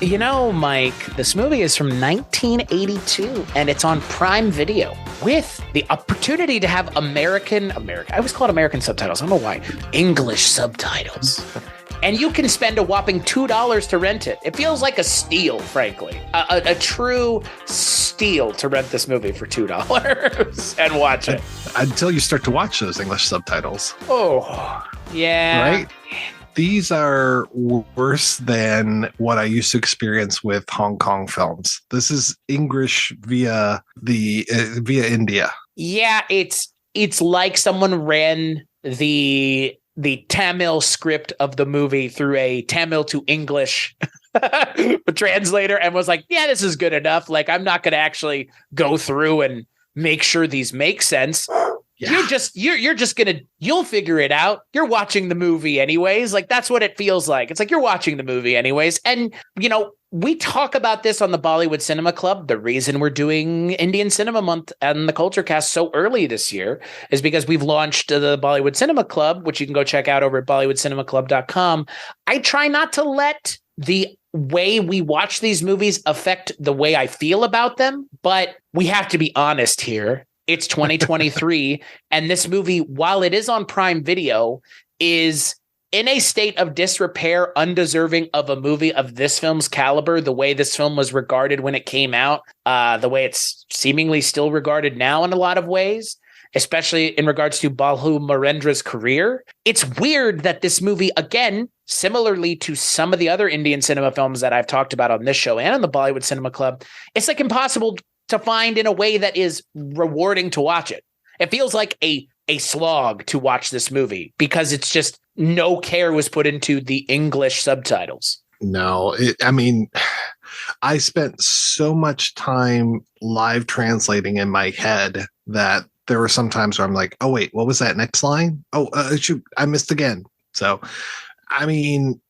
You know, Mike, this movie is from 1982 and it's on Prime Video with the opportunity to have American, I always call it American subtitles. I don't know why. English subtitles. And you can spend a whopping $2 to rent it. It feels like a steal, frankly. A true steal to rent this movie for $2 and watch it. Until you start to watch those English subtitles. Oh, yeah. Right? These are worse than what I used to experience with Hong Kong films. This is English via India. Yeah, it's like someone ran the Tamil script of the movie through a Tamil to English translator and was like, yeah, this is good enough. Like, I'm not going to actually go through and make sure these make sense. Yeah. You'll figure it out. You're watching the movie anyways. Like, that's what it feels like. It's like you're watching the movie anyways. And, you know, we talk about this on the Bollywood Cinema Club. The reason we're doing Indian Cinema Month and the Culture Cast so early this year is because we've launched the Bollywood Cinema Club, which you can go check out over at BollywoodCinemaClub.com. I try not to let the way we watch these movies affect the way I feel about them, but we have to be honest here. It's 2023, and this movie, while it is on Prime Video, is in a state of disrepair, undeserving of a movie of this film's caliber, the way this film was regarded when it came out, the way it's seemingly still regarded now in a lot of ways, especially in regards to Balu Marendra's career. It's weird that this movie, again, similarly to some of the other Indian cinema films that I've talked about on this show and on the Bollywood Cinema Club, it's like impossible to find in a way that is rewarding to watch it. It feels like a slog to watch this movie because it's just no care was put into the English subtitles. No, I spent so much time live translating in my head that there were some times where I'm like, oh, wait, what was that next line? Oh, I missed again. So, I'm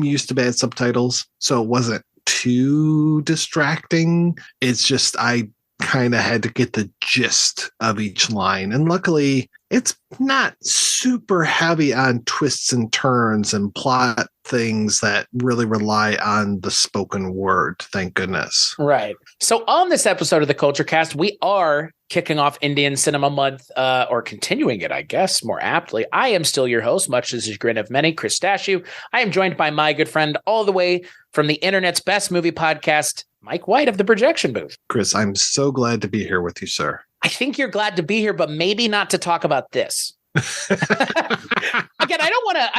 used to bad subtitles, so it wasn't too distracting. It's just I kind of had to get the gist of each line, and luckily it's not super heavy on twists and turns and plot things that really rely on the spoken word, thank goodness. Right. So on this episode of the Culture Cast, we are kicking off Indian Cinema Month, or continuing it, I guess, more aptly. I am still your host, much to the chagrin of many, Chris Stashew. I am joined by my good friend all the way from the internet's best movie podcast, Mike White of the Projection Booth. Chris, I'm so glad to be here with you, sir. I think you're glad to be here, but maybe not to talk about this. Again, I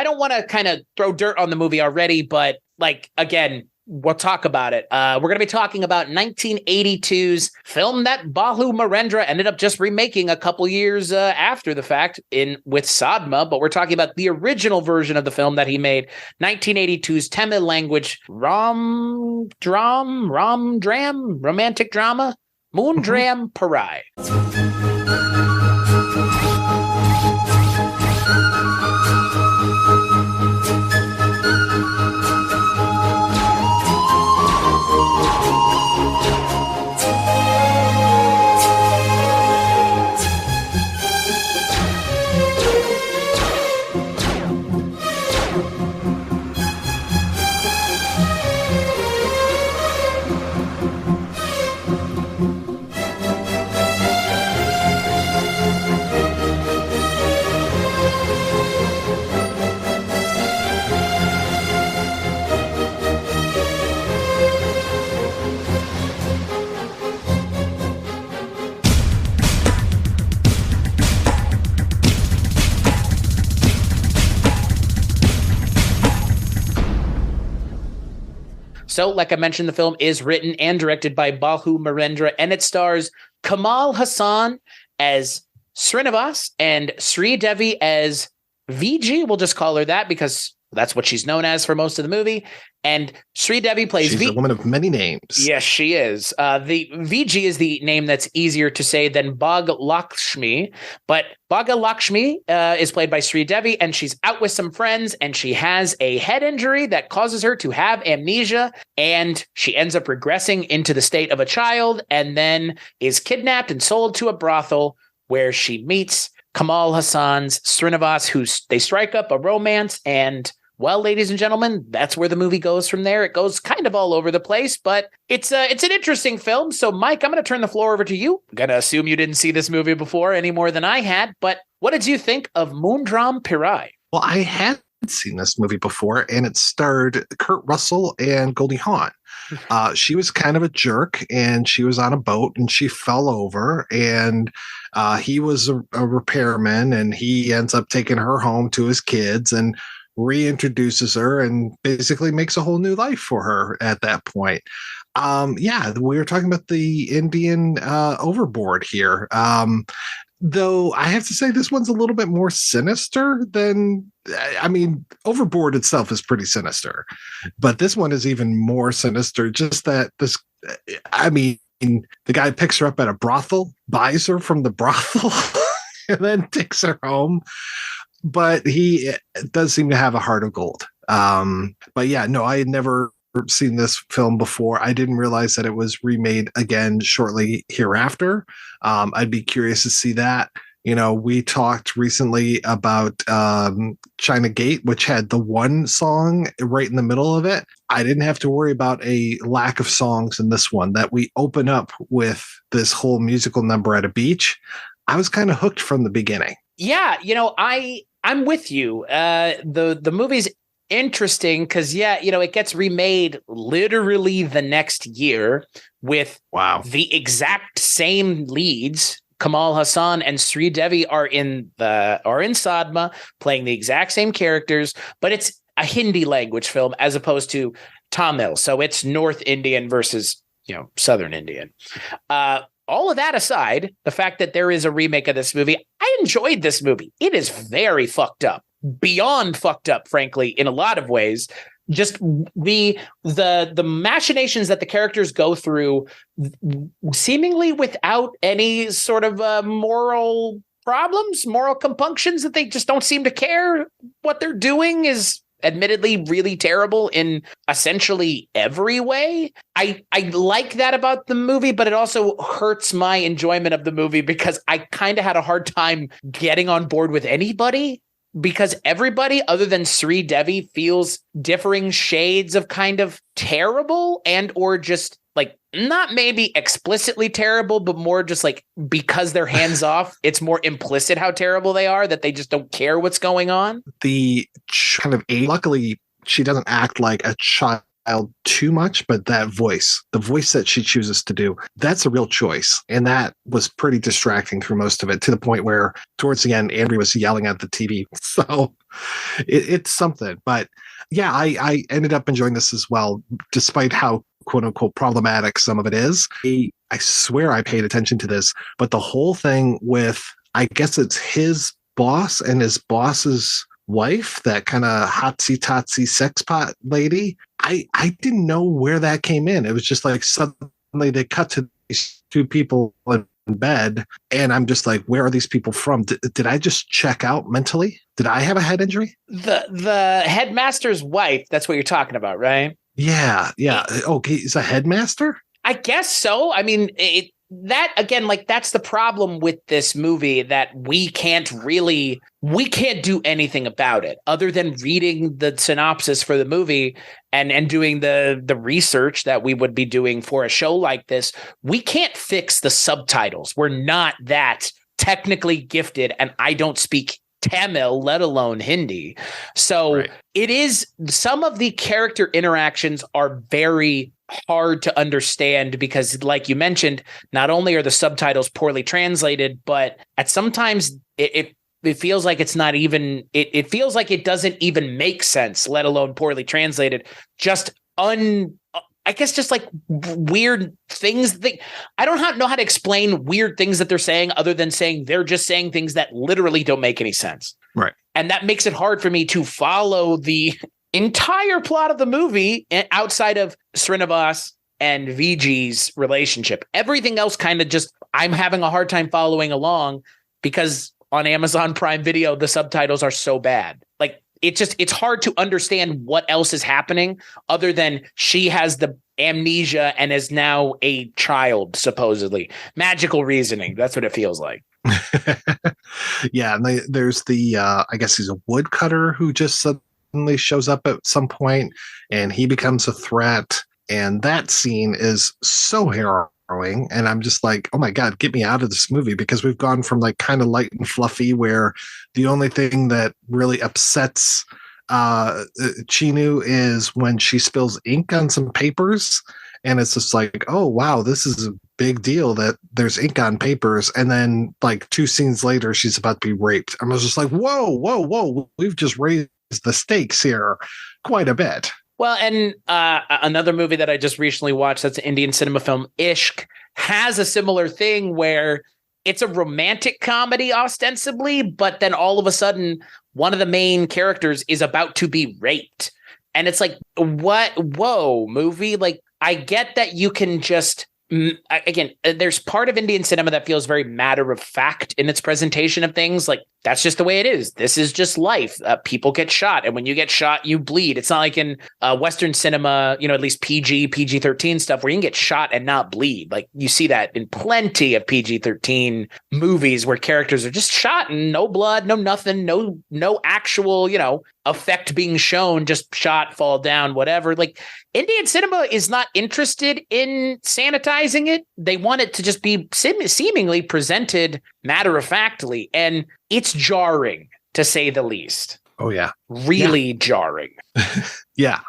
don't want to kind of throw dirt on the movie already, but like, again, we'll talk about it. We're going to be talking about 1982's film that Balu Marendra ended up just remaking a couple years after the fact with Sadma, but we're talking about the original version of the film that he made, 1982's Tamil language romantic drama, Moondram Pirai. So, like I mentioned, the film is written and directed by Balu Marendra, and it stars Kamal Hassan as Srinivas and Sri Devi as VG. We'll just call her that because that's what she's known as for most of the movie. And Sri Devi plays She's a woman of many names. Yes, she is. The VG is the name that's easier to say than Bhag Lakshmi, but Bhaga Lakshmi is played by Sri Devi, and she's out with some friends, and she has a head injury that causes her to have amnesia, and she ends up regressing into the state of a child, and then is kidnapped and sold to a brothel where she meets Kamal Hassan's Srinivas, they strike up a romance, and well, ladies and gentlemen, that's where the movie goes from there. It goes kind of all over the place, but it's an interesting film. So, Mike, I'm going to turn the floor over to you. I'm going to assume you didn't see this movie before any more than I had, but what did you think of Moondram Pirai? Well, I had seen this movie before, and it starred Kurt Russell and Goldie Hawn. She was kind of a jerk, and she was on a boat, and she fell over, and he was a repairman, and he ends up taking her home to his kids and reintroduces her and basically makes a whole new life for her at that point. Yeah, we were talking about the Indian overboard here. Though I have to say this one's a little bit more sinister than, I mean, Overboard itself is pretty sinister, but this one is even more sinister. Just that this, I mean, the guy picks her up at a brothel, buys her from the brothel, and then takes her home. But he does seem to have a heart of gold. But yeah, no, I had never seen this film before. I didn't realize that it was remade again shortly hereafter. I'd be curious to see that. You know, we talked recently about China Gate, which had the one song right in the middle of it. I didn't have to worry about a lack of songs in this one, that we open up with this whole musical number at a beach. I was kind of hooked from the beginning. Yeah, you know, I'm with you. The movie's interesting because, yeah, you know, it gets remade literally the next year with the exact same leads. Kamal Hassan and Sri Devi are in Sadma playing the exact same characters, but it's a Hindi language film as opposed to Tamil. So it's North Indian versus, you know, Southern Indian. All of that aside, the fact that there is a remake of this movie, I enjoyed this movie. It is very fucked up, beyond fucked up, frankly, in a lot of ways. Just the machinations that the characters go through, seemingly without any sort of moral problems, moral compunctions, that they just don't seem to care. What they're doing is admittedly really terrible in essentially every way. I like that about the movie, but it also hurts my enjoyment of the movie because I kind of had a hard time getting on board with anybody, because everybody other than Sri Devi feels differing shades of kind of terrible, and or just like not maybe explicitly terrible, but more just like because they're hands off, it's more implicit how terrible they are, that they just don't care what's going on. The kind of luckily she doesn't act like a child too much, but that voice, the voice that she chooses to do, that's a real choice. And that was pretty distracting through most of it, to the point where towards the end, Andrea was yelling at the TV. So it's something. But yeah, I ended up enjoying this as well, despite how quote unquote problematic some of it is. I swear I paid attention to this, but the whole thing with, I guess it's his boss and his boss's wife, that kind of hotsy-totsy sex pot lady, I didn't know where that came in. It was just like suddenly they cut to these two people in bed, and I'm just like, where are these people from? Did I just check out mentally? Did I have a head injury? The headmaster's wife, that's what you're talking about, right? Yeah. Okay, is a headmaster? I guess so. I mean, that again, like, that's the problem with this movie, that we can't do anything about it other than reading the synopsis for the movie and doing the research that we would be doing for a show like this. We can't fix the subtitles. We're not that technically gifted, and I don't speak Tamil, let alone Hindi. So right. It is, some of the character interactions are very hard to understand because, like you mentioned, not only are the subtitles poorly translated, but at sometimes it feels like it's not even, it feels like it doesn't even make sense, let alone poorly translated. Just I guess just like weird things that I don't know how to explain weird things that they're saying, other than saying they're just saying things that literally don't make any sense. Right. And that makes it hard for me to follow the entire plot of the movie outside of Srinivas and Viji's relationship. Everything else kind of just, I'm having a hard time following along because on Amazon Prime Video, the subtitles are so bad. Like, it's hard to understand what else is happening other than she has the amnesia and is now a child, supposedly. Magical reasoning. That's what it feels like. Yeah. And there's the, I guess he's a woodcutter who just suddenly shows up at some point and he becomes a threat. And that scene is so harrowing. And I'm just like, oh my God, get me out of this movie, because we've gone from like kind of light and fluffy where the only thing that really upsets Chinu is when she spills ink on some papers. And it's just like, oh, wow, this is a big deal that there's ink on papers. And then like 2 scenes later, she's about to be raped. I was just like, whoa, whoa, whoa. We've just raised the stakes here quite a bit. Well, and another movie that I just recently watched, that's an Indian cinema film, Ishq, has a similar thing where it's a romantic comedy ostensibly, but then all of a sudden one of the main characters is about to be raped. And it's like, what? Whoa, movie. Like, I get that you can just, again, there's part of Indian cinema that feels very matter of fact in its presentation of things. Like, that's just the way it is. This is just life. People get shot. And when you get shot, you bleed. It's not like in Western cinema, at least PG-13 stuff where you can get shot and not bleed. Like, you see that in plenty of PG-13 movies where characters are just shot and no blood, no nothing, no actual, effect being shown, just shot, fall down, whatever. Like, Indian cinema is not interested in sanitizing it. They want it to just be seemingly presented matter-of-factly. And it's jarring, to say the least. Oh, yeah. Really jarring. Yeah.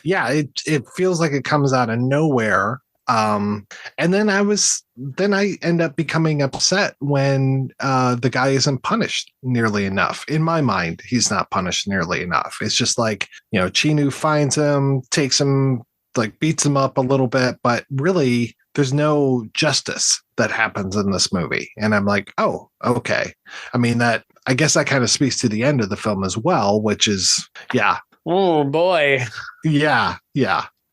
Yeah, it feels like it comes out of nowhere. And then I end up becoming upset when the guy isn't punished nearly enough. In my mind, he's not punished nearly enough. It's just like, Chinu finds him, takes him, like beats him up a little bit, but really there's no justice that happens in this movie. And I'm like, oh, okay. I mean, I guess that kind of speaks to the end of the film as well, which is, yeah. Oh boy. Yeah.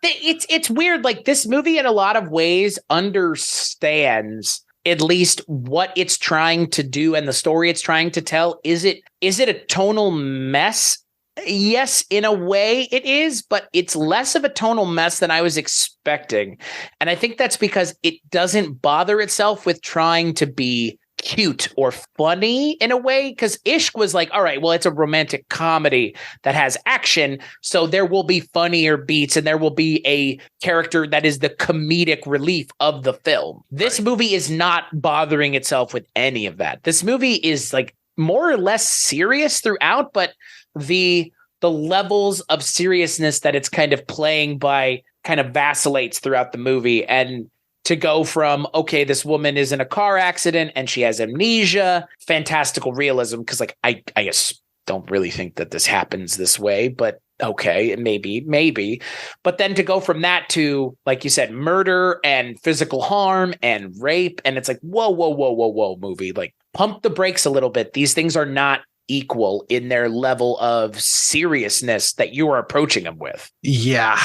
It's weird. Like, this movie in a lot of ways understands at least what it's trying to do and the story it's trying to tell. Is it a tonal mess? Yes, in a way it is, but it's less of a tonal mess than I was expecting. And I think that's because it doesn't bother itself with trying to be cute or funny in a way, because Ishq was like, all right, well, it's a romantic comedy that has action, so there will be funnier beats and there will be a character that is the comedic relief of the film. This movie is not bothering itself with any of that. This movie is like more or less serious throughout, but the levels of seriousness that it's kind of playing by kind of vacillates throughout the movie. And to go from, okay, this woman is in a car accident and she has amnesia, fantastical realism, because like I guess don't really think that this happens this way, but okay, maybe. But then to go from that to, like you said, murder and physical harm and rape, and it's like, whoa, movie, like pump the brakes a little bit. These things are not equal in their level of seriousness that you are approaching them with. Yeah.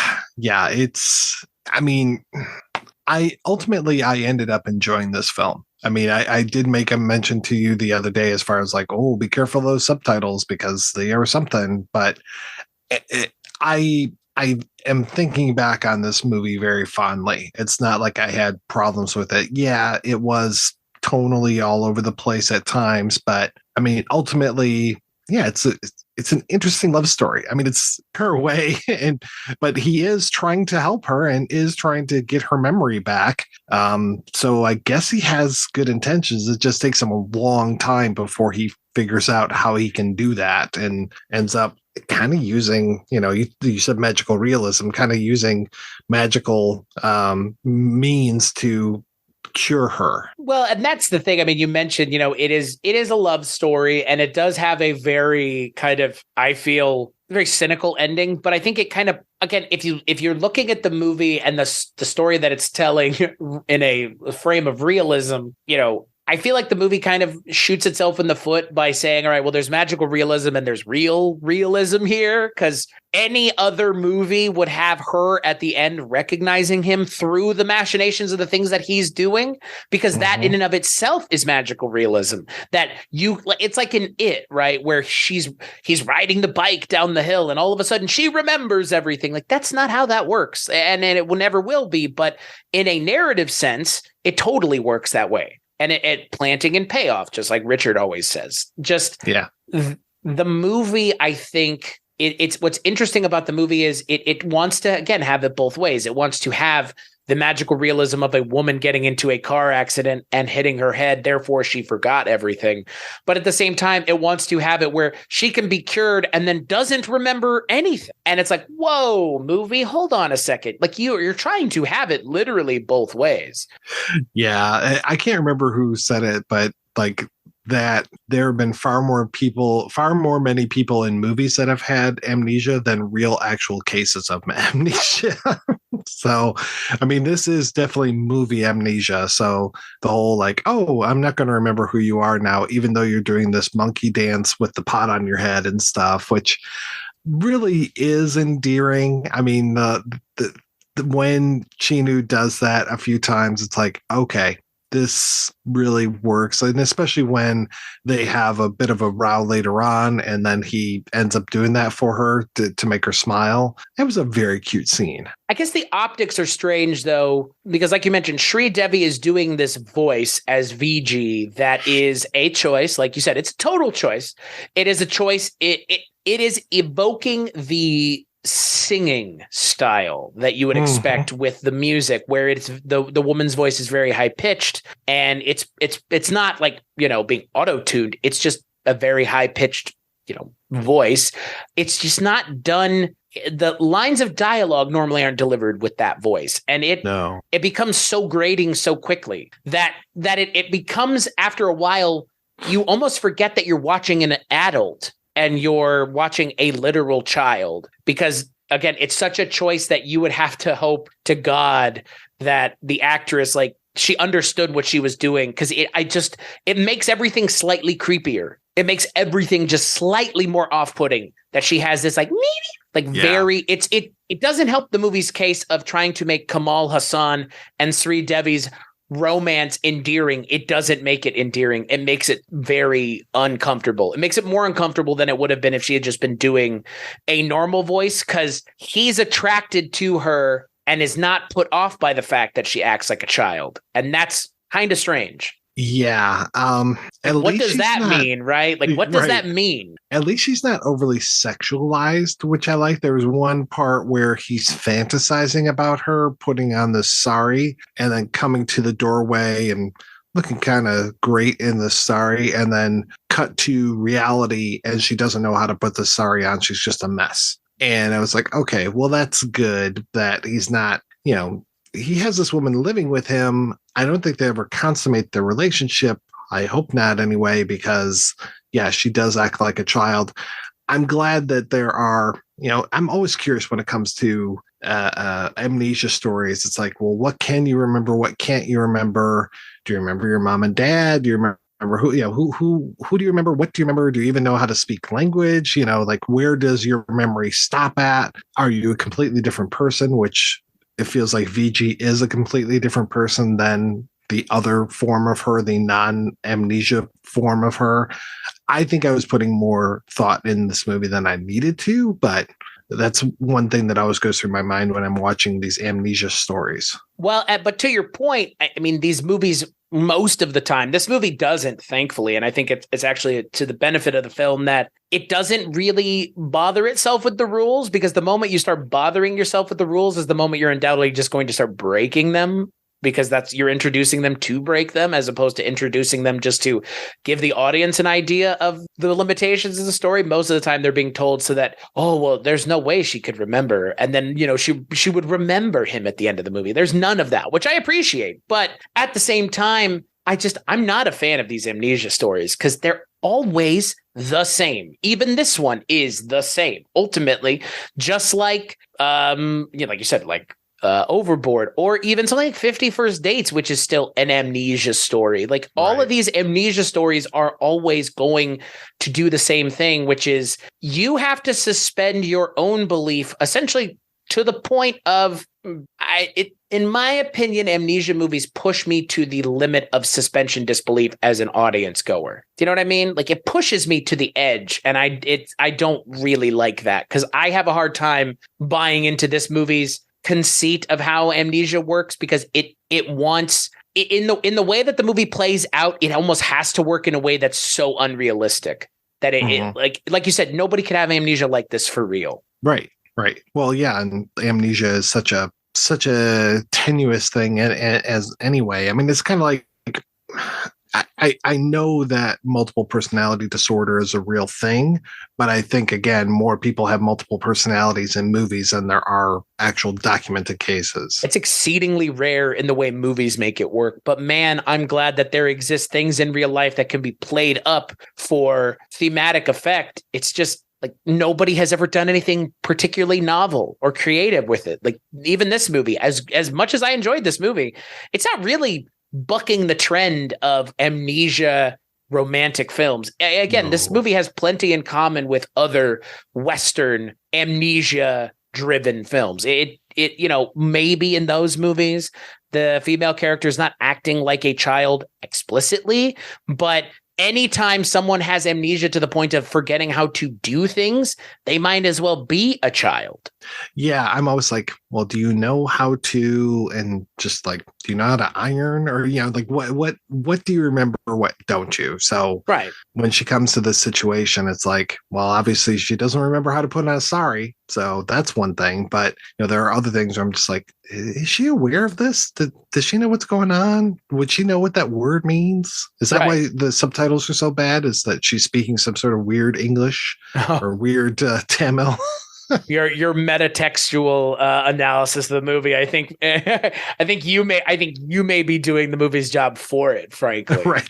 I ended up enjoying this film. I mean, I did make a mention to you the other day as far as like, oh, be careful of those subtitles because they are something. But I am thinking back on this movie very fondly. It's not like I had problems with it. Yeah, it was tonally all over the place at times, but I mean, ultimately, yeah, it's an interesting love story. I mean, it's her way, but he is trying to help her and is trying to get her memory back. So I guess he has good intentions. It just takes him a long time before he figures out how he can do that and ends up kind of using, you said magical realism, kind of using magical means to cure her. Well, and that's the thing. I mean, you mentioned, it is a love story, and it does have a very kind of, I feel, very cynical ending. But I think it kind of, again, if you're looking at the movie and the story that it's telling in a frame of realism, I feel like the movie kind of shoots itself in the foot by saying, all right, well, there's magical realism and there's real realism here, because any other movie would have her at the end recognizing him through the machinations of the things that he's doing, because that in and of itself is magical realism. That it's like in It, right? Where he's riding the bike down the hill and all of a sudden she remembers everything. Like, that's not how that works. And it never will be. But in a narrative sense, it totally works that way. And it planting and payoff, just like Richard always says. The movie, I think, it's what's interesting about the movie is it wants to, again, have it both ways. It wants to have the magical realism of a woman getting into a car accident and hitting her head, therefore she forgot everything. But at the same time, it wants to have it where she can be cured and then doesn't remember anything. And it's like, whoa, movie, hold on a second. Like you're trying to have it literally both ways. Yeah, I can't remember who said it, but like that there have been far more many people in movies that have had amnesia than real actual cases of amnesia. So, I mean, this is definitely movie amnesia. So the whole like, oh, I'm not going to remember who you are now, even though you're doing this monkey dance with the pot on your head and stuff, which really is endearing. I mean, when Chinu does that a few times, it's like, okay, this really works. And especially when they have a bit of a row later on and then he ends up doing that for her to make her smile. It was a very cute scene. I guess the optics are strange, though, because like you mentioned, Sri Devi is doing this voice as VG. That is a choice. Like you said, it's a total choice. It is a choice. It is evoking the singing style that you would expect with the music, where it's the woman's voice is very high pitched, and it's not like, you know, being auto-tuned. It's just a very high pitched, you know, voice. It's just not done. The lines of dialogue normally aren't delivered with that voice, and it becomes so grating so quickly that it becomes, after a while, you almost forget that you're watching an adult and you're watching a literal child, because again, it's such a choice that you would have to hope to God that the actress, like, she understood what she was doing, because it makes everything slightly creepier. It makes everything just slightly more off-putting that she has this very, it doesn't help the movie's case of trying to make Kamal Hassan and Sri Devi's romance endearing. It doesn't make it endearing. It makes it very uncomfortable. It makes it more uncomfortable than it would have been if she had just been doing a normal voice, because he's attracted to her and is not put off by the fact that she acts like a child. And that's kind of strange. Yeah. What does that mean, right? Like, what does that mean? At least she's not overly sexualized, which I like. There was one part where he's fantasizing about her putting on the sari and then coming to the doorway and looking kind of great in the sari, and then cut to reality and she doesn't know how to put the sari on. She's just a mess. And I was like, okay, well, that's good that he's not, you know, he has this woman living with him. I don't think they ever consummate their relationship. I hope not anyway, because yeah, she does act like a child. I'm glad that there are, you know, I'm always curious when it comes to amnesia stories. It's like, well, what can you remember? What can't you remember? Do you remember your mom and dad? Do you remember who, you know, who do you remember? What do you remember? Do you even know how to speak language? You know, like, where does your memory stop at? Are you a completely different person? Which it feels like VG is a completely different person than the other form of her, the non-amnesia form of her. I think I was putting more thought in this movie than I needed to, but that's one thing that always goes through my mind when I'm watching these amnesia stories. Well, but to your point, I mean, these movies, most of the time, this movie doesn't, thankfully, and I think it's actually to the benefit of the film that it doesn't really bother itself with the rules, because the moment you start bothering yourself with the rules is the moment you're undoubtedly just going to start breaking them, because you're introducing them to break them, as opposed to introducing them just to give the audience an idea of the limitations of the story. Most of the time they're being told so that, oh, well, there's no way she could remember. And then, you know, she would remember him at the end of the movie. There's none of that, which I appreciate. But at the same time, I'm not a fan of these amnesia stories, because they're always the same. Even this one is the same. Ultimately, just like, like you said, like, Overboard, or even something like 50 First Dates, which is still an amnesia story. Like, all of these amnesia stories are always going to do the same thing, which is you have to suspend your own belief, essentially, to the point of, in my opinion, amnesia movies push me to the limit of suspension disbelief as an audience goer. Do you know what I mean? Like, it pushes me to the edge, and I don't really like that, because I have a hard time buying into this movie's conceit of how amnesia works, because it wants, in the way that the movie plays out, it almost has to work in a way that's so unrealistic that like you said, nobody could have amnesia like this for real. Right. Right. Well, yeah, and amnesia is such a tenuous thing as anyway. I mean, it's kind of like I know that multiple personality disorder is a real thing, but I think again, more people have multiple personalities in movies than there are actual documented cases. It's exceedingly rare in the way movies make it work, but man, I'm glad that there exist things in real life that can be played up for thematic effect. It's just like nobody has ever done anything particularly novel or creative with it. Like even this movie, as much as I enjoyed this movie, it's not really bucking the trend of amnesia romantic films. Again, This movie has plenty in common with other Western amnesia driven films. It maybe in those movies, the female character is not acting like a child explicitly, but anytime someone has amnesia to the point of forgetting how to do things, they might as well be a child. Yeah, I'm always like, well, do you know how to, and just like, do you know how to iron, or like what do you remember, what don't you? So right when she comes to this situation, it's like, well, obviously she doesn't remember how to put on a sari, so that's one thing. But there are other things where I'm just like, is she aware of this? Does she know what's going on? Would she know what that word means? Is that why the subtitles are so bad? Is that she's speaking some sort of weird English or weird Tamil? Your metatextual analysis of the movie, I think you may be doing the movie's job for it, frankly. Right.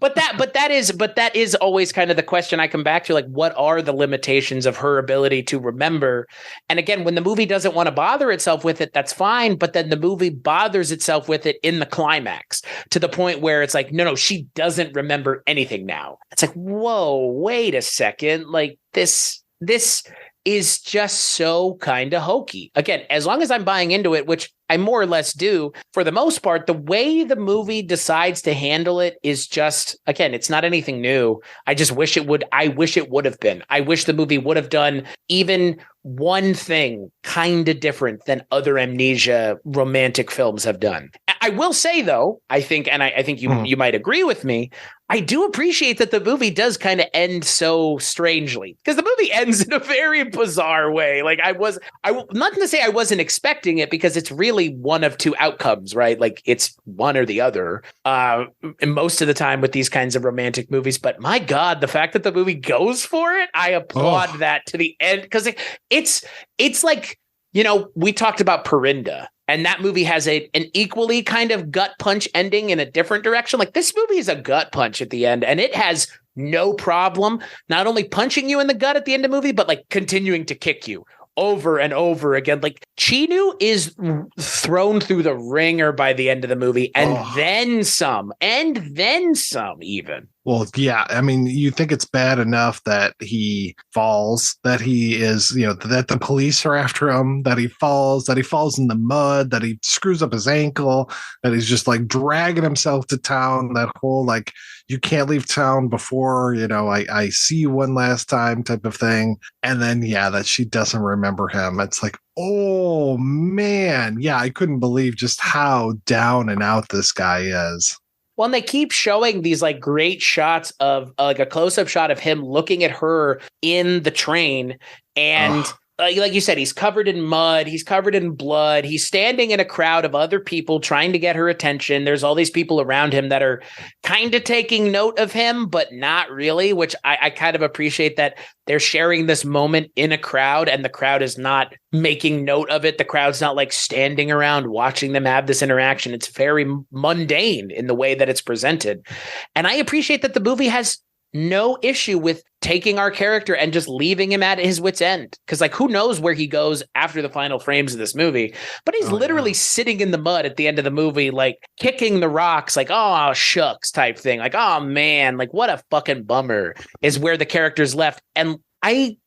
but that is always kind of the question I come back to, like, what are the limitations of her ability to remember? And again, when the movie doesn't want to bother itself with it, that's fine. But then the movie bothers itself with it in the climax to the point where it's like, no, she doesn't remember anything now. It's like, whoa, wait a second. Like this is just so kind of hokey. Again, as long as I'm buying into it, which I more or less do, for the most part, the way the movie decides to handle it is just, again, it's not anything new. I wish it would have been. I wish the movie would have done even one thing kind of different than other amnesia romantic films have done. I will say, though, I think you might agree with me, I do appreciate that the movie does kind of end so strangely, because the movie ends in a very bizarre way. Like not to say I wasn't expecting it, because it's really one of two outcomes, right? Like it's one or the other. And most of the time with these kinds of romantic movies, but my God, the fact that the movie goes for it, I applaud that to the end, because it's like, we talked about Perinda. And that movie has an equally kind of gut punch ending in a different direction. Like this movie is a gut punch at the end, and it has no problem not only punching you in the gut at the end of the movie, but like continuing to kick you over and over again. Like Chinu is thrown through the ringer by the end of the movie, and then some even. Well, yeah, I mean, you think it's bad enough that he falls, that he is, that the police are after him, that he falls in the mud, that he screws up his ankle, that he's just like dragging himself to town, that whole like, you can't leave town before, I see you one last time type of thing. And then, that she doesn't remember him. It's like, oh man. Yeah, I couldn't believe just how down and out this guy is. Well, and they keep showing these like great shots of like a close-up shot of him looking at her in the train. And like you said, he's covered in mud. He's covered in blood. He's standing in a crowd of other people trying to get her attention. There's all these people around him that are kind of taking note of him, but not really, which I kind of appreciate that they're sharing this moment in a crowd and the crowd is not making note of it. The crowd's not like standing around watching them have this interaction. It's very mundane in the way that it's presented. And I appreciate that the movie has no issue with taking our character and just leaving him at his wit's end. Because like, who knows where he goes after the final frames of this movie, but he's literally sitting in the mud at the end of the movie, like kicking the rocks, like, oh, shucks type thing. Like, oh man, like what a fucking bummer is where the character's left. And I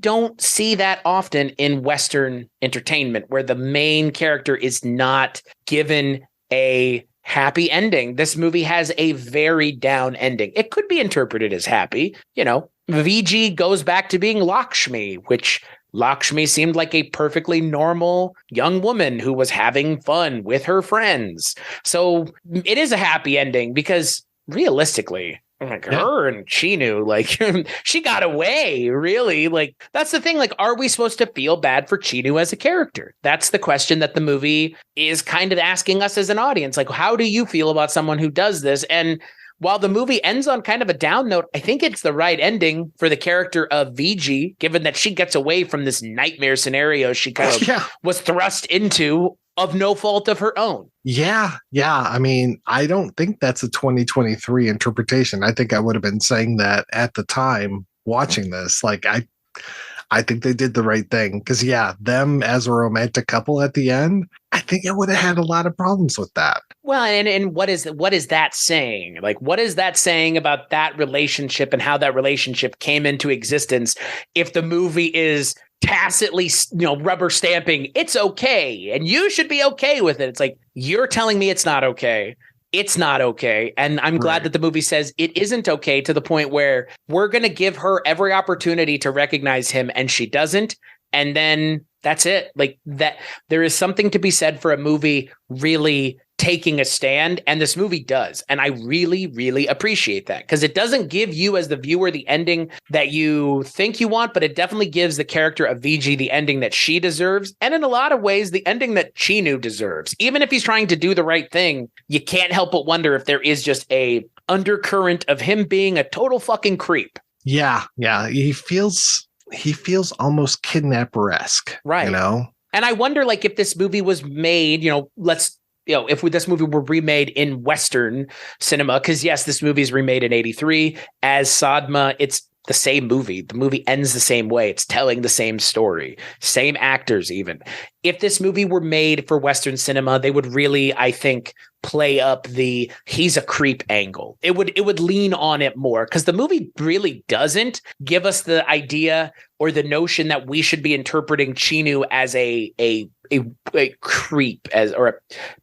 don't see that often in Western entertainment, where the main character is not given a happy ending. This movie has a very down ending. It could be interpreted as happy. VG goes back to being Lakshmi, which Lakshmi seemed like a perfectly normal young woman who was having fun with her friends. So it is a happy ending, because realistically, Like her and Chinu, like she got away, really. Like that's the thing. Like, are we supposed to feel bad for Chinu as a character? That's the question that the movie is kind of asking us as an audience. Like, how do you feel about someone who does this? And while the movie ends on kind of a down note, I think it's the right ending for the character of VG, given that she gets away from this nightmare scenario she kind of was thrust into of no fault of her own. Yeah. I mean, I don't think that's a 2023 interpretation. I think I would have been saying that at the time watching this. Like, I think they did the right thing because, them as a romantic couple at the end, I think I would have had a lot of problems with that. Well, and what is that saying? Like, what is that saying about that relationship and how that relationship came into existence? If the movie is tacitly, rubber stamping, it's okay, and you should be okay with it. It's like, you're telling me it's not okay. It's not okay. And I'm glad that the movie says it isn't okay, to the point where we're going to give her every opportunity to recognize him, and she doesn't. And then that's it. Like, that there is something to be said for a movie really taking a stand, and this movie does. And I really, really appreciate that, because it doesn't give you as the viewer the ending that you think you want, but it definitely gives the character of VG the ending that she deserves, and in a lot of ways the ending that Chinu deserves. Even if he's trying to do the right thing, you can't help but wonder if there is just a undercurrent of him being a total fucking creep. Yeah, he feels almost kidnapper-esque, right? And I wonder, like, if this movie was made, if this movie were remade in Western cinema, because yes, this movie is remade in 1983 as Sadma. It's the same movie. The movie ends the same way. It's telling the same story, same actors even. If this movie were made for Western cinema, they would really, I think, play up the he's a creep angle. It would lean on it more, because the movie really doesn't give us the idea or the notion that we should be interpreting Chinu as a creep, or a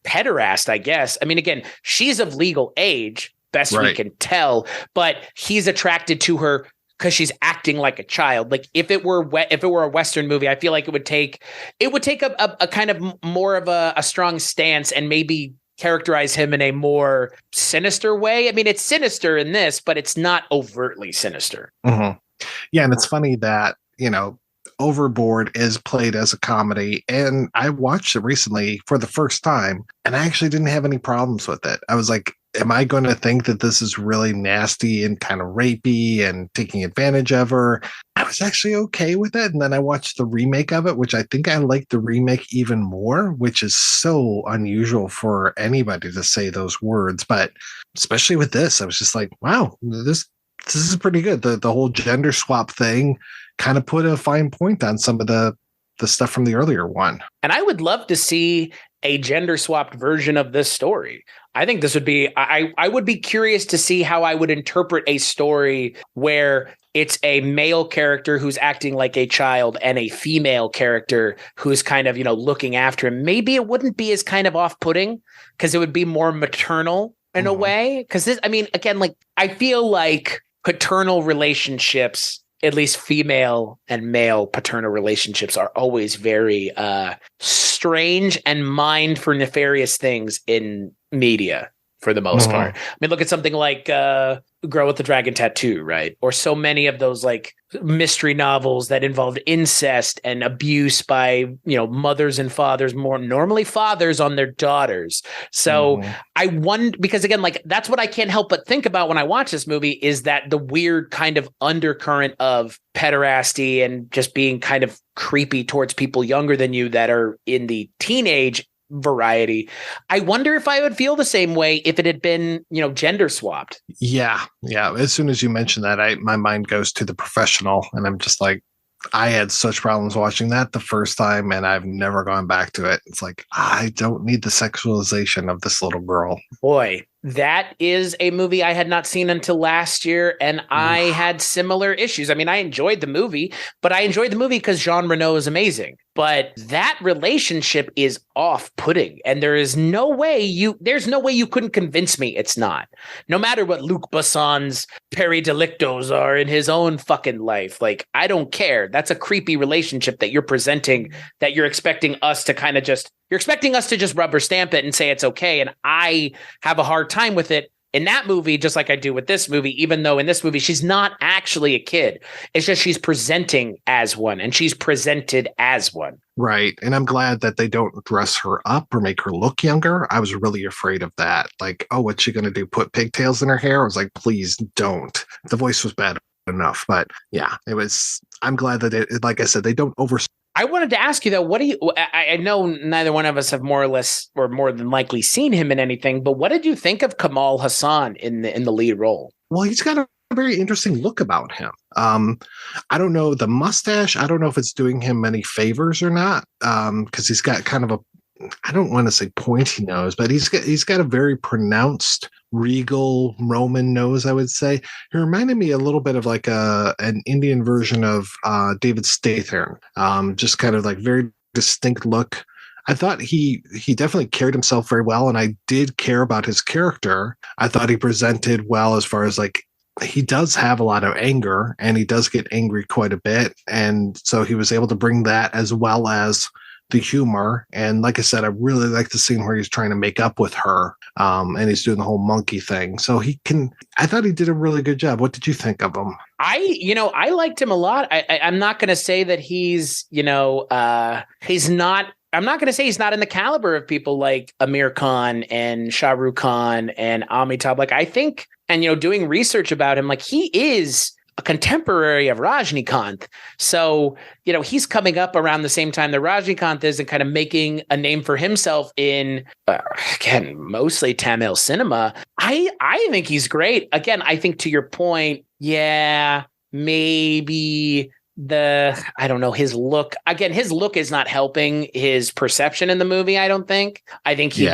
pederast, I guess. I mean, again, she's of legal age, best we can tell, but he's attracted to her because she's acting like a child. Like, if it were a Western movie, I feel like it would take a kind of more of a strong stance and maybe characterize him in a more sinister way. I mean, it's sinister in this, but it's not overtly sinister. Mm-hmm. Yeah, and it's funny that, Overboard is played as a comedy, and I watched it recently for the first time, and I actually didn't have any problems with it. I was like, am I going to think that this is really nasty and kind of rapey and taking advantage of her? I was actually okay with it. And then I watched the remake of it, which I think I like the remake even more, which is so unusual for anybody to say those words. But especially with this, I was just like, wow, this is pretty good. The whole gender swap thing kind of put a fine point on some of the stuff from the earlier one. And I would love to see a gender swapped version of this story. I think this would be, I would be curious to see how I would interpret a story where it's a male character who's acting like a child and a female character who's kind of, looking after him. Maybe it wouldn't be as kind of off-putting, because it would be more maternal in a way. Because this, I mean, again, like, I feel like paternal relationships, at least female and male paternal relationships, are always very strange and mined for nefarious things in media for the most part. I mean, look at something like Girl with the Dragon Tattoo, right? Or so many of those like mystery novels that involved incest and abuse by, mothers and fathers, more normally fathers on their daughters. So I wonder, because again, like, that's what I can't help but think about when I watch this movie, is that the weird kind of undercurrent of pederasty and just being kind of creepy towards people younger than you that are in the teenage variety. I wonder if I would feel the same way if it had been, gender swapped. Yeah. As soon as you mention that, my mind goes to The Professional, and I'm just like, I had such problems watching that the first time, and I've never gone back to it. It's like, I don't need the sexualization of this little girl. Boy, that is a movie I had not seen until last year, and I had similar issues. I mean, I enjoyed the movie, but I enjoyed the movie because Jean Reno is amazing. But that relationship is off-putting, and there's no way you couldn't convince me it's not. No matter what Luc Besson's peridelictos are in his own fucking life, like, I don't care. That's a creepy relationship that you're presenting, that you're expecting us to kind of just rubber stamp it and say it's okay. And I have a hard time with it in that movie, just like I do with this movie, even though in this movie she's not actually a kid. It's just she's presenting as one, and she's presented as one. Right. And I'm glad that they don't dress her up or make her look younger. I was really afraid of that. Like, oh, what's she going to do? Put pigtails in her hair? I was like, please don't. The voice was bad enough. But yeah, I'm glad that it, like I said, they don't over. I wanted to ask you though, I know neither one of us have more or less or more than likely seen him in anything, but what did you think of Kamal Hassan in the lead role? Well, he's got a very interesting look about him. I don't know, the mustache, I don't know if it's doing him many favors or not. Because he's got kind of I don't want to say pointy nose, but he's got a very pronounced regal Roman nose, I would say. He reminded me a little bit of like an Indian version of David Statham. Just kind of like very distinct look. I thought he definitely carried himself very well, and I did care about his character. I thought he presented well as far as like he does have a lot of anger, and he does get angry quite a bit, and so he was able to bring that as well as the humor. And like I said, I really like the scene where he's trying to make up with her, and he's doing the whole monkey thing. So I thought he did a really good job. What did you think of him? I liked him a lot. I'm not going to say that he's not. I'm not going to say he's not in the caliber of people like Amir Khan and Shah Rukh Khan and Amitabh. Like I think, and doing research about him, like he is a contemporary of Rajnikant. So, he's coming up around the same time that Rajnikant is and kind of making a name for himself in, again, mostly Tamil cinema. I think he's great. Again, I think to your point, yeah, maybe I don't know, his look is not helping his perception in the movie. I don't think. I think he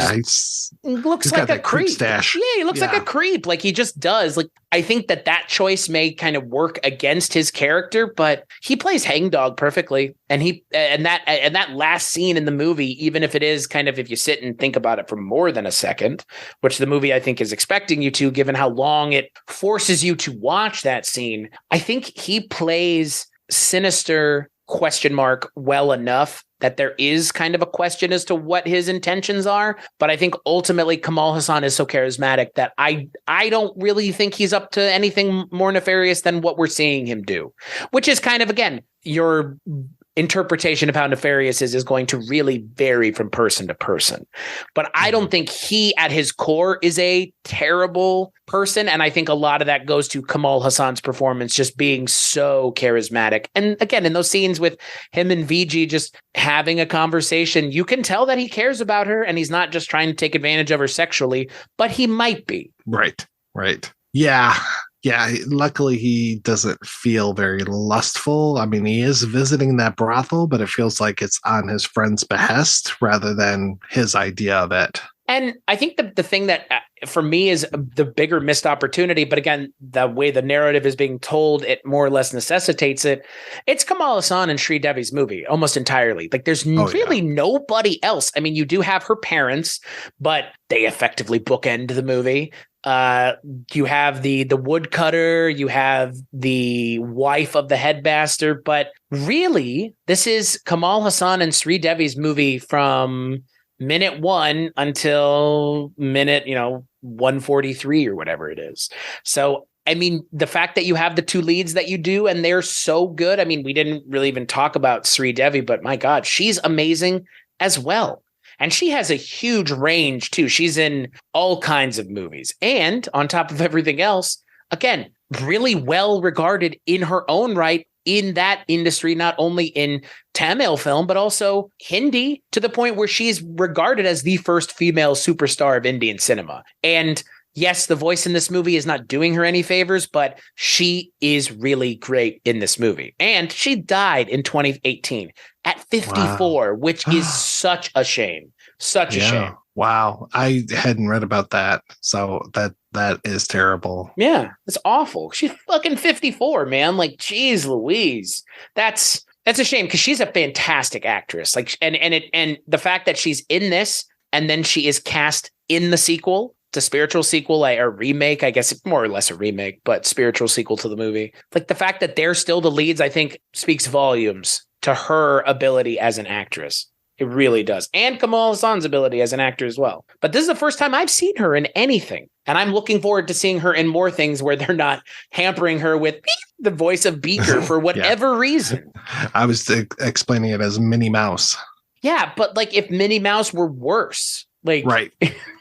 looks like a creep. Stash. Yeah, he looks like a creep. Like he just does. Like I think that choice may kind of work against his character, but he plays hangdog perfectly. And that last scene in the movie, even if it is kind of, if you sit and think about it for more than a second, which the movie I think is expecting you to, given how long it forces you to watch that scene, I think he plays sinister ? Well enough that there is kind of a question as to what his intentions are. But I think ultimately Kamal Hassan is so charismatic that I don't really think he's up to anything more nefarious than what we're seeing him do, which is kind of, again, your interpretation of how nefarious is going to really vary from person to person. But I don't think he at his core is a terrible person. And I think a lot of that goes to Kamal Hassan's performance just being so charismatic. And again, in those scenes with him and Vijay just having a conversation, you can tell that he cares about her and he's not just trying to take advantage of her sexually, but he might be. Right. Yeah. Luckily, he doesn't feel very lustful. I mean, he is visiting that brothel, but it feels like it's on his friend's behest rather than his idea of it. And I think the thing that for me is the bigger missed opportunity, but again, the way the narrative is being told, it more or less necessitates it. It's Kamal Hassan and Sri Devi's movie almost entirely. Like there's really nobody else. I mean, you do have her parents, but they effectively bookend the movie. You have the woodcutter, you have the wife of the headmaster, but really this is Kamal Hassan and Sri Devi's movie from minute 1 until minute, 143 or whatever it is. So, I mean, the fact that you have the two leads that you do, and they're so good. I mean, we didn't really even talk about Sri Devi, but my God, she's amazing as well. And she has a huge range too. She's in all kinds of movies. And on top of everything else, again, really well regarded in her own right in that industry, not only in Tamil film, but also Hindi, to the point where she's regarded as the first female superstar of Indian cinema. And yes, the voice in this movie is not doing her any favors, but she is really great in this movie. And she died in 2018 at 54, which is such a shame. Such a shame. Wow. I hadn't read about that. So that is terrible. Yeah, it's awful. She's fucking 54, man. Like, geez Louise. That's a shame because she's a fantastic actress. Like, and the fact that she's in this and then she is cast in the sequel, the spiritual sequel, a remake, I guess more or less a remake, but spiritual sequel to the movie. Like the fact that they're still the leads, I think speaks volumes to her ability as an actress. It really does. And Kamal Hassan's ability as an actor as well. But this is the first time I've seen her in anything. And I'm looking forward to seeing her in more things where they're not hampering her with the voice of Beaker for whatever reason. I was explaining it as Minnie Mouse. Yeah, but like if Minnie Mouse were worse, like right.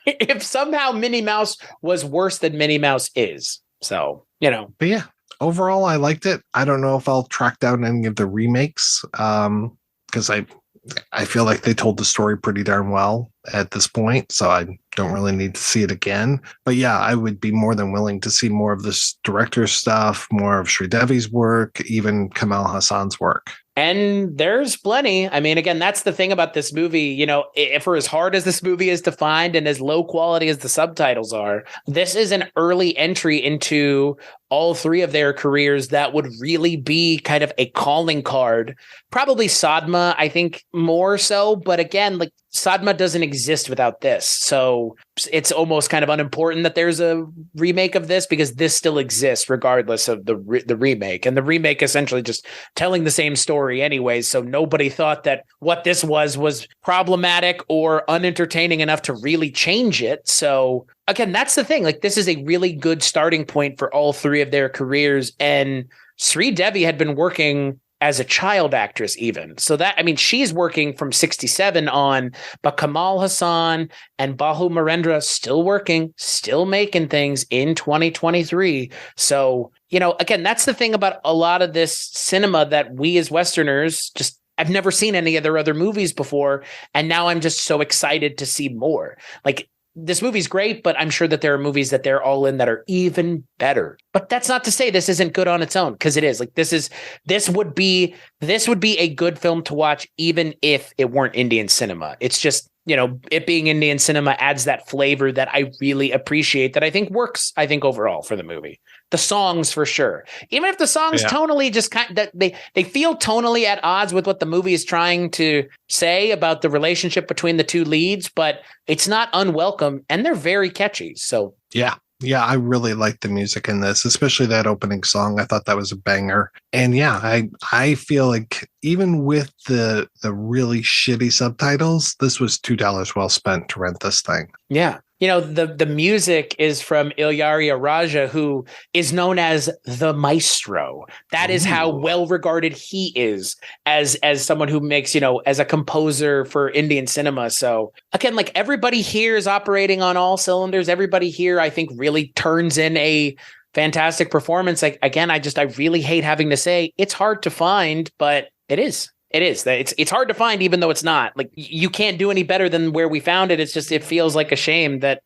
If somehow Minnie Mouse was worse than Minnie Mouse is. So, But yeah, overall, I liked it. I don't know if I'll track down any of the remakes because I feel like they told the story pretty darn well at this point, so I don't really need to see it again. But yeah, I would be more than willing to see more of this director's stuff, more of Sridevi's work, even Kamal Hassan's work. And there's plenty. I mean, again, that's the thing about this movie. For as hard as this movie is to find and as low quality as the subtitles are, this is an early entry into all three of their careers that would really be kind of a calling card. Probably Sadma, I think, more so. But again, like Sadma doesn't exist without this. So it's almost kind of unimportant that there's a remake of this because this still exists regardless of the remake. And the remake essentially just telling the same story anyways. So nobody thought that what this was problematic or unentertaining enough to really change it. So again, that's the thing. Like, this is a really good starting point for all three of their careers. And Sridevi had been working as a child actress even. So that, I mean, she's working from 67 on, but Kamal Hassan and Bahu Marendra still working, still making things in 2023. So, again, that's the thing about a lot of this cinema that we as Westerners just, I've never seen any of their other movies before. And now I'm just so excited to see more. Like, this movie's great, but I'm sure that there are movies that they're all in that are even better. But that's not to say this isn't good on its own, because it is. Like, this would be a good film to watch even if it weren't Indian cinema. It's just, it being Indian cinema adds that flavor that I really appreciate, that I think works, overall for the movie. The songs, for sure. Even if the songs tonally just kind of, they feel tonally at odds with what the movie is trying to say about the relationship between the two leads, but it's not unwelcome and they're very catchy. So yeah, I really like the music in this, especially that opening song. I thought that was a banger. And yeah, I feel like even with the really shitty subtitles, this was $2 well spent to rent this thing. Yeah. The music is from Ilayarja Raja, who is known as the maestro. That is how well regarded he is as someone who makes, as a composer for Indian cinema. So again, like, everybody here is operating on all cylinders. Everybody here, I think, really turns in a fantastic performance. Like, again, I really hate having to say it's hard to find, but it is. It is. It's hard to find, even though it's not. Like, you can't do any better than where we found it. It's just, it feels like a shame that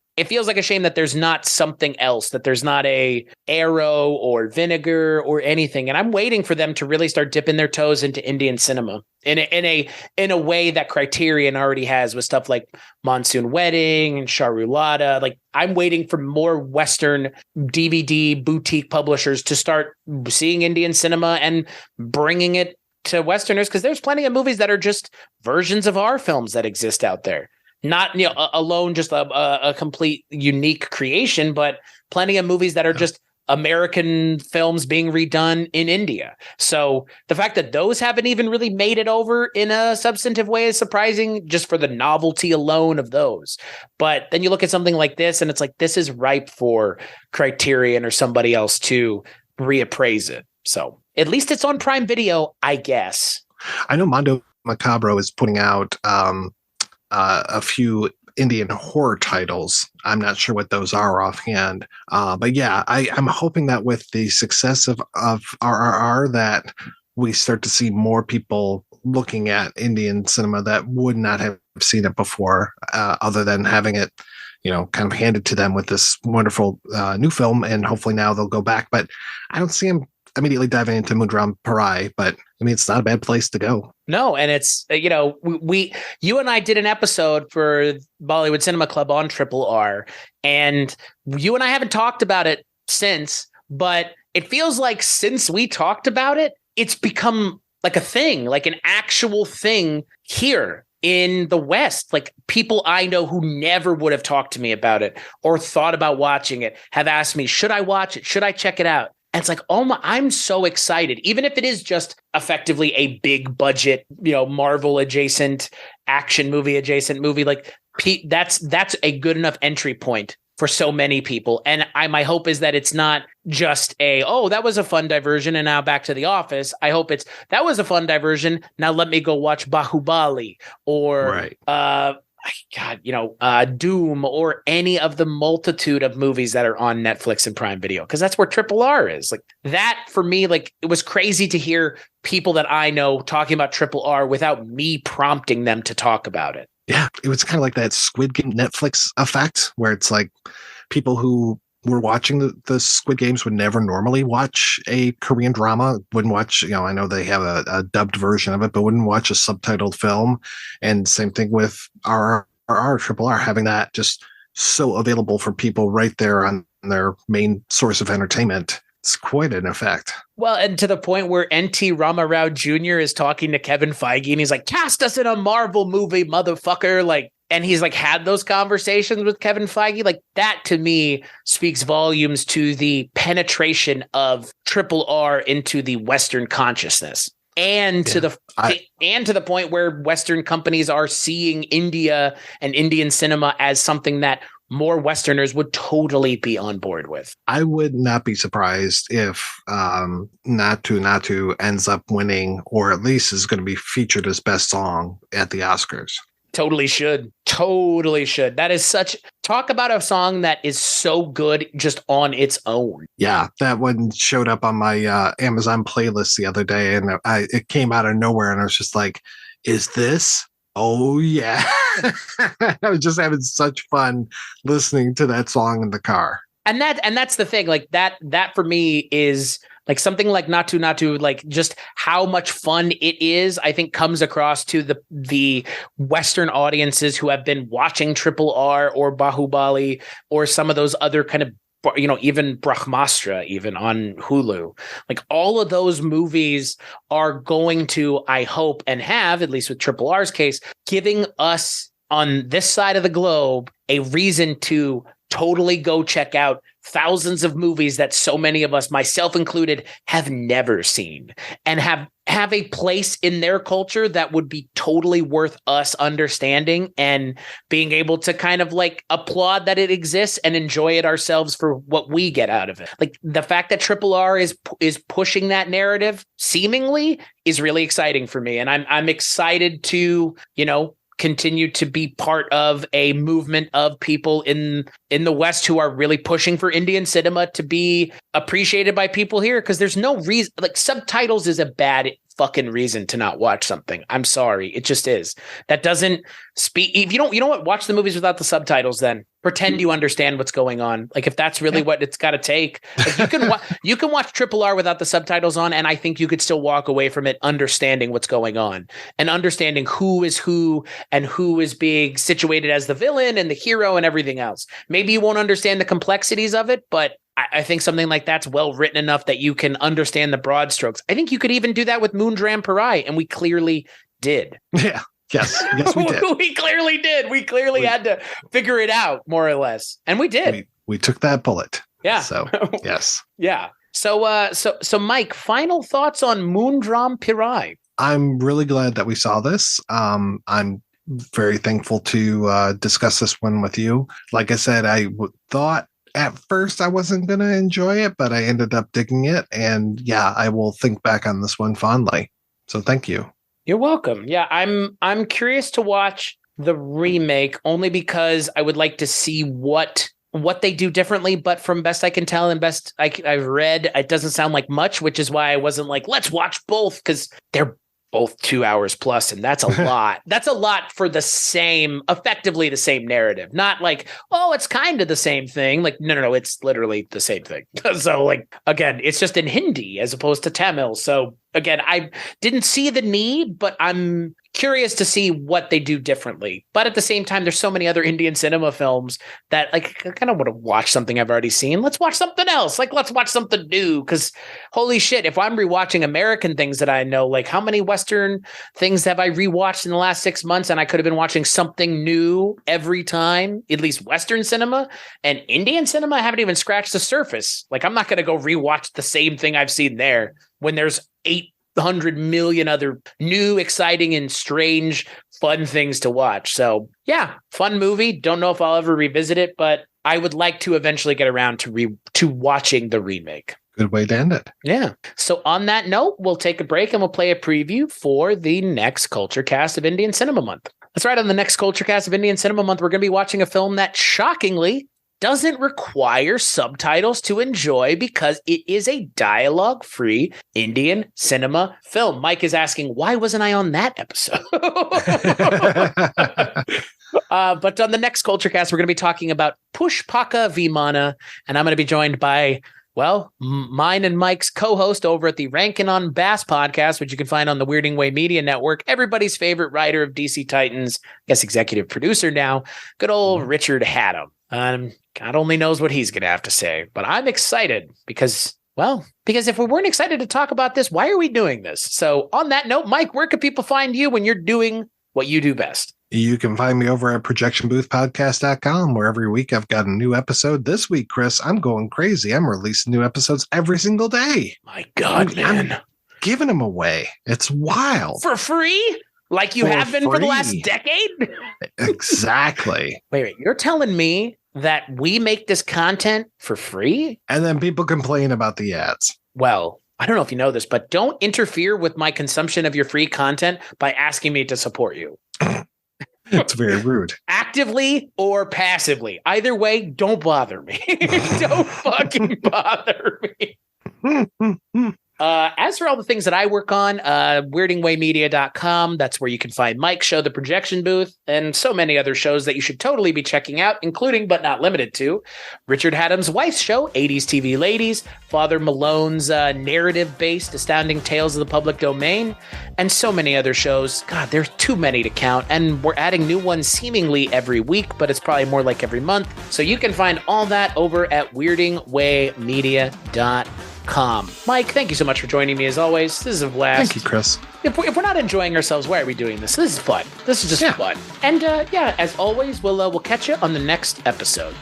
there's not something else, that there's not a Arrow or Vinegar or anything. And I'm waiting for them to really start dipping their toes into Indian cinema in a way that Criterion already has with stuff like Monsoon Wedding and Charulata. Like, I'm waiting for more Western DVD boutique publishers to start seeing Indian cinema and bringing it to Westerners, because there's plenty of movies that are just versions of our films that exist out there. Not alone just a complete unique creation, but plenty of movies that are just American films being redone in India. So the fact that those haven't even really made it over in a substantive way is surprising, just for the novelty alone of those. But then you look at something like this and it's like, this is ripe for Criterion or somebody else to reappraise it. So at least it's on Prime Video, I guess. I know Mondo Macabro is putting out a few Indian horror titles. I'm not sure what those are offhand. But yeah, I'm hoping that with the success of RRR that we start to see more people looking at Indian cinema that would not have seen it before, other than having it, kind of handed to them with this wonderful new film. And hopefully now they'll go back. But I don't see them immediately diving into Moondram Pirai, but I mean, it's not a bad place to go. No, and it's, you and I did an episode for Bollywood Cinema Club on Triple R, and you and I haven't talked about it since, but it feels like since we talked about it, it's become like a thing, like an actual thing here in the West. Like, people I know who never would have talked to me about it or thought about watching it have asked me, should I watch it? Should I check it out? And it's like, oh my, I'm so excited. Even if it is just effectively a big budget, Marvel adjacent action movie adjacent movie, like that's a good enough entry point for so many people. And my hope is that it's not just that was a fun diversion and now back to the office. I hope that was a fun diversion. Now let me go watch Bahubali or Doom or any of the multitude of movies that are on Netflix and Prime Video, because that's where Triple R is. Like that for me, like it was crazy to hear people that I know talking about Triple R without me prompting them to talk about it. Yeah, it was kind of like that Squid Game Netflix effect where it's like people who were watching the Squid Games would never normally watch a Korean drama, wouldn't watch, I know they have a dubbed version of it, but wouldn't watch a subtitled film. And same thing with our Triple R, having that just so available for people right there on their main source of entertainment. It's quite an effect. Well, and to the point where N.T. Ramarao Jr. is talking to Kevin Feige and he's like, cast us in a Marvel movie, motherfucker. Like, and he's like had those conversations with Kevin Feige. Like that to me speaks volumes to the penetration of Triple R into the Western consciousness. And to the point where Western companies are seeing India and Indian cinema as something that more Westerners would totally be on board with. I would not be surprised if Natu ends up winning, or at least is going to be featured as best song at the Oscars. Totally should. That is talk about a song that is so good just on its own. Yeah, that one showed up on my Amazon playlist the other day, and it came out of nowhere, and I was just like, is this? Oh, yeah. I was just having such fun listening to that song in the car. And that's the thing, like that for me is like something like Natu, like just how much fun it is, I think comes across to the Western audiences who have been watching Triple R or Bahubali or some of those other kind of, even Brahmastra, even on Hulu. Like all of those movies are going to, I hope, and have, at least with Triple R's case, giving us on this side of the globe a reason to totally go check out thousands of movies that so many of us, myself included, have never seen and have a place in their culture that would be totally worth us understanding and being able to kind of like applaud that it exists and enjoy it ourselves for what we get out of it. Like the fact that Triple R is pushing that narrative seemingly is really exciting for me. And I'm excited to, continue to be part of a movement of people in the West who are really pushing for Indian cinema to be appreciated by people here. Because there's no reason, like subtitles is a bad fucking reason to not watch something. I'm sorry. It just is. That doesn't speak. If you know what, watch the movies without the subtitles, then pretend you understand what's going on. Like if that's really what it's got to take, like you can watch Triple R without the subtitles on. And I think you could still walk away from it understanding what's going on and understanding who is who and who is being situated as the villain and the hero and everything else. Maybe you won't understand the complexities of it, but I think something like that's well written enough that you can understand the broad strokes. I think you could even do that with Moondram Pirai, and we clearly did. Yeah. Yes, we did. We clearly did. We clearly had to figure it out, more or less, and we did. We took that bullet. Yeah. So yes. Yeah. So Mike, final thoughts on Moondram Pirai? I'm really glad that we saw this. I'm very thankful to discuss this one with you. Like I said, I thought at first I wasn't going to enjoy it, but I ended up digging it. And yeah, I will think back on this one fondly. So thank you. You're welcome. Yeah, I'm curious to watch the remake only because I would like to see what they do differently. But from best I can tell and best I've read, it doesn't sound like much, which is why I wasn't like, let's watch both, because they're both 2 hours plus, and that's a lot. That's a lot for effectively the same narrative. Not like, oh, it's kind of the same thing. Like, no, it's literally the same thing. So, like, again, it's just in Hindi as opposed to Tamil. So, again, I didn't see the need, but I'm curious to see what they do differently. But at the same time, there's so many other Indian cinema films that like I kind of want to watch something I've already seen. Let's watch something else. Like, let's watch something new. Because holy shit, if I'm rewatching American things that I know, like how many Western things have I rewatched in the last 6 months? And I could have been watching something new every time, at least Western cinema. And Indian cinema, I haven't even scratched the surface. Like, I'm not going to go rewatch the same thing I've seen there when there's 800 million other new, exciting, and strange, fun things to watch. So yeah, fun movie. Don't know if I'll ever revisit it, but I would like to eventually get around to watching the remake. Good way to end it. Yeah. So on that note, we'll take a break and we'll play a preview for the next Culture Cast of Indian Cinema Month. That's right. On the next Culture Cast of Indian Cinema Month, we're going to be watching a film that shockingly doesn't require subtitles to enjoy because it is a dialogue-free Indian cinema film. Mike is asking, why wasn't I on that episode? But on the next Culture Cast, we're going to be talking about Pushpaka Vimana, and I'm going to be joined by, well, mine and Mike's co-host over at the Rankin' on Bass podcast, which you can find on the Weirding Way Media Network, everybody's favorite writer of DC Titans, I guess executive producer now, good old Richard Hatem. God only knows what he's going to have to say, but I'm excited because if we weren't excited to talk about this, why are we doing this? So on that note, Mike, where can people find you when you're doing what you do best? You can find me over at projectionboothpodcast.com, where every week I've got a new episode. This week, Chris, I'm going crazy. I'm releasing new episodes every single day. My God, man. I'm giving them away. It's wild. For free? Like you have been for the last decade? Exactly. Wait, you're telling me that we make this content for free? And then people complain about the ads. Well, I don't know if you know this, but don't interfere with my consumption of your free content by asking me to support you. It's very rude. Actively or passively. Either way, don't bother me. Don't fucking bother me. As for all the things that I work on, weirdingwaymedia.com, that's where you can find Mike's show, The Projection Booth, and so many other shows that you should totally be checking out, including, but not limited to, Richard Hatem's wife's show, 80s TV Ladies, Father Malone's narrative-based Astounding Tales of the Public Domain, and so many other shows. God, there's too many to count, and we're adding new ones seemingly every week, but it's probably more like every month. So you can find all that over at weirdingwaymedia.com. Mike, thank you so much for joining me as always. This is a blast. Thank you, Chris. If we're not enjoying ourselves, why are we doing this? This is fun. This is just fun. And as always, we'll catch you on the next episode.